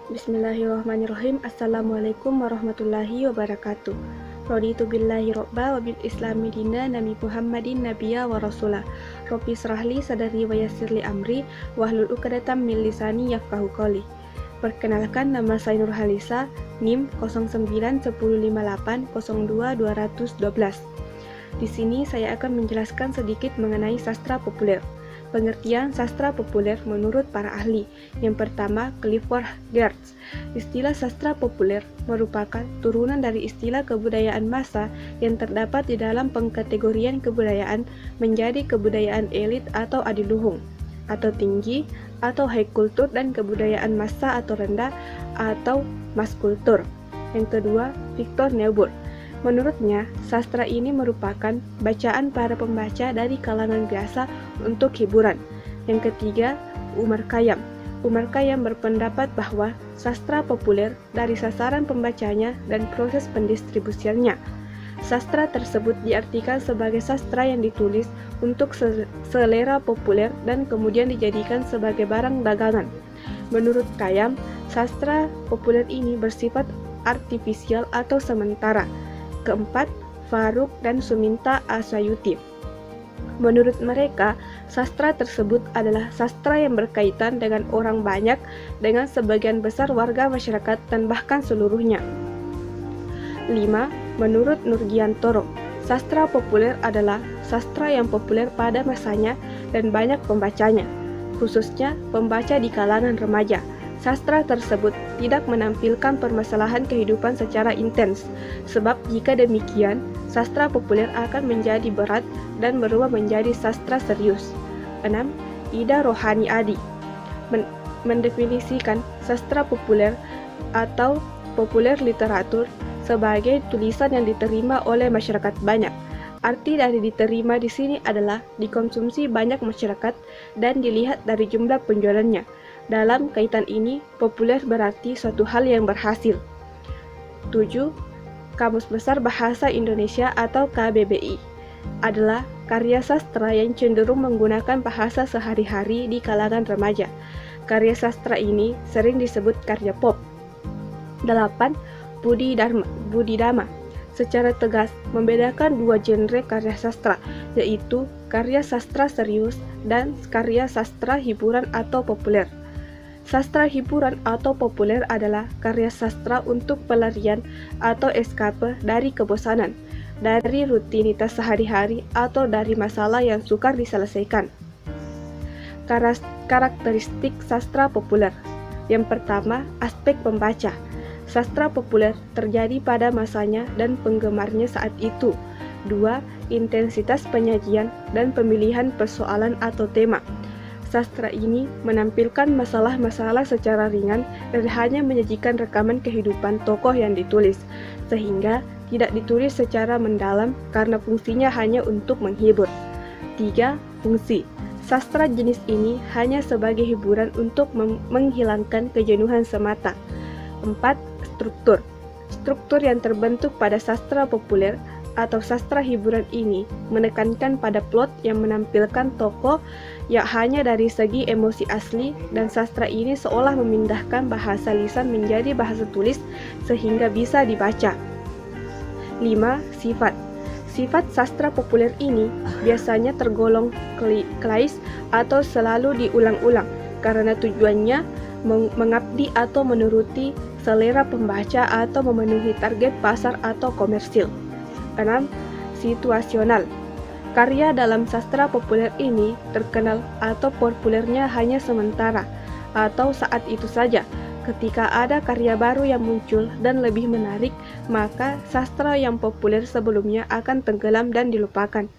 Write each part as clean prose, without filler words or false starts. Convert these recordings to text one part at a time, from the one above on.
Bismillahirrahmanirrahim. Assalamualaikum warahmatullahi wabarakatuh. Raditu billahi robba wa bil islami dina Nabi Muhammadin nabiyya wa rasulah. Rabbi srahli sadari wa yassirli amri wahlul 'uqdatam min lisani yafqahu qawli. Perkenalkan, nama saya Nurhalisa, NIM 0910580212. Di sini saya akan menjelaskan sedikit mengenai sastra populer. Pengertian sastra populer menurut para ahli. Yang pertama, Clifford Geertz. Istilah sastra populer merupakan turunan dari istilah kebudayaan massa yang terdapat di dalam pengkategorian kebudayaan menjadi kebudayaan elit atau adiluhung, atau tinggi, atau high culture, dan kebudayaan massa atau rendah, atau mass culture. Yang kedua, Victor Neuburg. Menurutnya, sastra ini merupakan bacaan para pembaca dari kalangan biasa untuk hiburan. Yang ketiga, Umar Khayyam. Umar Khayyam berpendapat bahwa sastra populer dari sasaran pembacanya dan proses pendistribusiannya. Sastra tersebut diartikan sebagai sastra yang ditulis untuk selera populer dan kemudian dijadikan sebagai barang dagangan. Menurut Khayyam, sastra populer ini bersifat artifisial atau sementara. Keempat, Faruk dan Suminta Asyayuti. Menurut mereka, sastra tersebut adalah sastra yang berkaitan dengan orang banyak, dengan sebagian besar warga masyarakat dan bahkan seluruhnya. 5. Menurut Nurgiantoro, sastra populer adalah sastra yang populer pada masanya dan banyak pembacanya, khususnya pembaca di kalangan remaja. Sastra tersebut tidak menampilkan permasalahan kehidupan secara intens, sebab jika demikian, sastra populer akan menjadi berat dan berubah menjadi sastra serius. 6. Ida Rohani Adi mendefinisikan sastra populer atau populer literatur sebagai tulisan yang diterima oleh masyarakat banyak. Arti dari diterima di sini adalah dikonsumsi banyak masyarakat dan dilihat dari jumlah penjualannya. Dalam kaitan ini, populer berarti suatu hal yang berhasil. 7. Kamus Besar Bahasa Indonesia atau KBBI adalah karya sastra yang cenderung menggunakan bahasa sehari-hari di kalangan remaja. Karya sastra ini sering disebut karya pop. 8. Budi Dhamma secara tegas membedakan dua genre karya sastra, yaitu karya sastra serius dan karya sastra hiburan atau populer. Sastra hiburan atau populer adalah karya sastra untuk pelarian atau eskape dari kebosanan, dari rutinitas sehari-hari, atau dari masalah yang sukar diselesaikan. Karakteristik sastra populer. Yang pertama, aspek pembaca. Sastra populer terjadi pada masanya dan penggemarnya saat itu. 2. Intensitas penyajian dan pemilihan persoalan atau tema. Sastra ini menampilkan masalah-masalah secara ringan dan hanya menyajikan rekaman kehidupan tokoh yang ditulis, sehingga tidak ditulis secara mendalam karena fungsinya hanya untuk menghibur. 3. Fungsi. Sastra jenis ini hanya sebagai hiburan untuk menghilangkan kejenuhan semata. 4. Struktur. Struktur yang terbentuk pada sastra populer atau sastra hiburan ini menekankan pada plot yang menampilkan tokoh yang hanya dari segi emosi asli, dan sastra ini seolah memindahkan bahasa lisan menjadi bahasa tulis sehingga bisa dibaca. 5. Sifat. Sifat sastra populer ini biasanya tergolong klise atau selalu diulang-ulang karena tujuannya mengabdi atau menuruti selera pembaca atau memenuhi target pasar atau komersil. 6. Situasional. Karya dalam sastra populer ini terkenal atau populernya hanya sementara atau saat itu saja. Ketika ada karya baru yang muncul dan lebih menarik, maka sastra yang populer sebelumnya akan tenggelam dan dilupakan.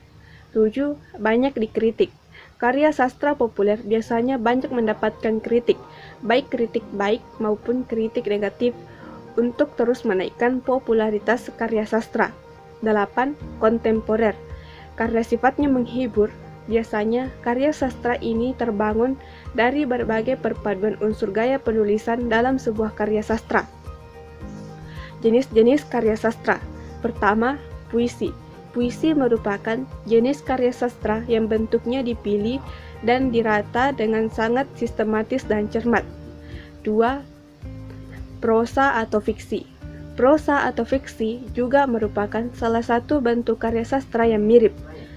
7. Banyak dikritik. Karya sastra populer biasanya banyak mendapatkan kritik, baik kritik baik maupun kritik negatif, untuk terus menaikkan popularitas karya sastra. 8. Kontemporer. Karena sifatnya menghibur, biasanya karya sastra ini terbangun dari berbagai perpaduan unsur gaya penulisan dalam sebuah karya sastra. Jenis-jenis karya sastra. Pertama, puisi. Puisi merupakan jenis karya sastra yang bentuknya dipilih dan dirata dengan sangat sistematis dan cermat. 2. Prosa atau fiksi. Prosa atau fiksi juga merupakan salah satu bentuk karya sastra yang mirip,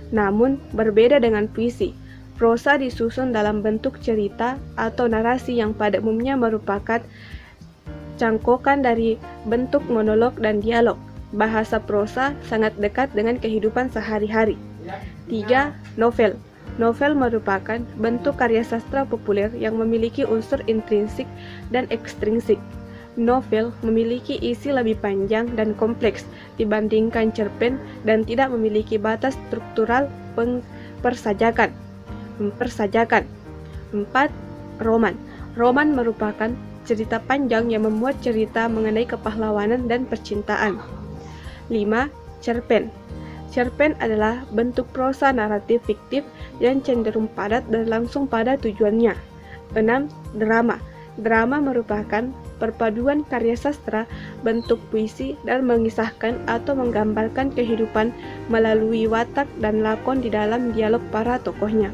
namun berbeda dengan puisi. Prosa disusun dalam bentuk cerita atau narasi yang pada umumnya merupakan cangkokan dari bentuk monolog dan dialog. Bahasa prosa sangat dekat dengan kehidupan sehari-hari. 3. Novel. Novel merupakan bentuk karya sastra populer yang memiliki unsur intrinsik dan ekstrinsik. Novel memiliki isi lebih panjang dan kompleks dibandingkan cerpen dan tidak memiliki batas struktural persajakan. 4. Roman. Roman merupakan cerita panjang yang memuat cerita mengenai kepahlawanan dan percintaan. 5. Cerpen. Cerpen adalah bentuk prosa naratif fiktif yang cenderung padat dan langsung pada tujuannya. 6. Drama. Drama merupakan perpaduan karya sastra, bentuk puisi, dan mengisahkan atau menggambarkan kehidupan melalui watak dan lakon di dalam dialog para tokohnya.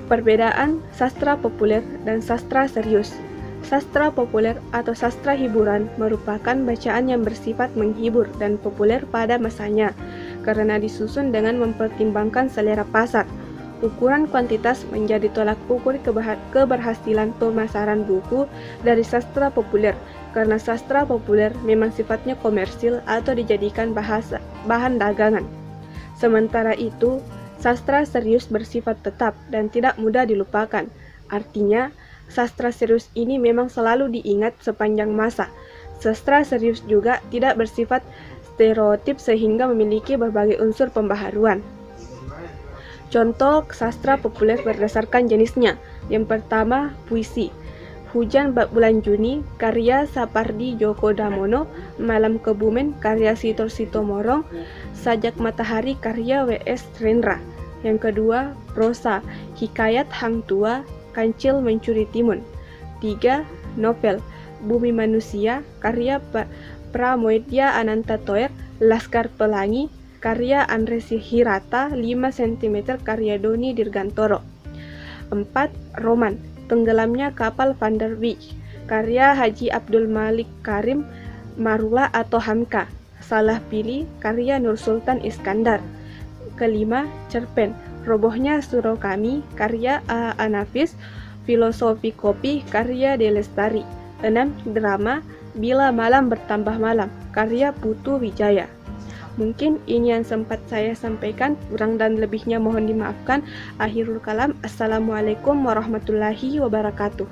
Perbedaan sastra populer dan sastra serius. Sastra populer atau sastra hiburan merupakan bacaan yang bersifat menghibur dan populer pada masanya karena disusun dengan mempertimbangkan selera pasar. Ukuran kuantitas menjadi tolak ukur keberhasilan pemasaran buku dari sastra populer karena sastra populer memang sifatnya komersil atau dijadikan bahan dagangan. Sementara itu, sastra serius bersifat tetap dan tidak mudah dilupakan. Artinya, sastra serius ini memang selalu diingat sepanjang masa. Sastra serius juga tidak bersifat stereotip sehingga memiliki berbagai unsur pembaharuan. Contoh sastra populer berdasarkan jenisnya. Yang pertama, puisi. Hujan Bulan Juni, karya Sapardi Djoko Damono. Malam Kebumen, karya Sitor Sitomorang. Sajak Matahari, karya W.S. Rendra. Yang kedua, prosa. Hikayat Hang Tua, Kancil Mencuri Timun. 3. Novel. Bumi Manusia, karya Pramoedya Ananta Toer. Laskar Pelangi, karya Andres Hirata. 5 cm, karya Doni Dirgantoro. 4. Roman. Tenggelamnya Kapal Van der Wijk, karya Haji Abdul Malik Karim Marula atau Hamka. Salah Pilih, karya Nur Sultan Iskandar. Kelima, cerpen. Robohnya Surau Kami, karya A. Nafis. Filosofi Kopi, karya De Lestari. 6. Drama. Bila Malam Bertambah Malam, karya Putu Wijaya. Mungkin ini yang sempat saya sampaikan, kurang dan lebihnya mohon dimaafkan. Akhirul kalam, assalamualaikum warahmatullahi wabarakatuh.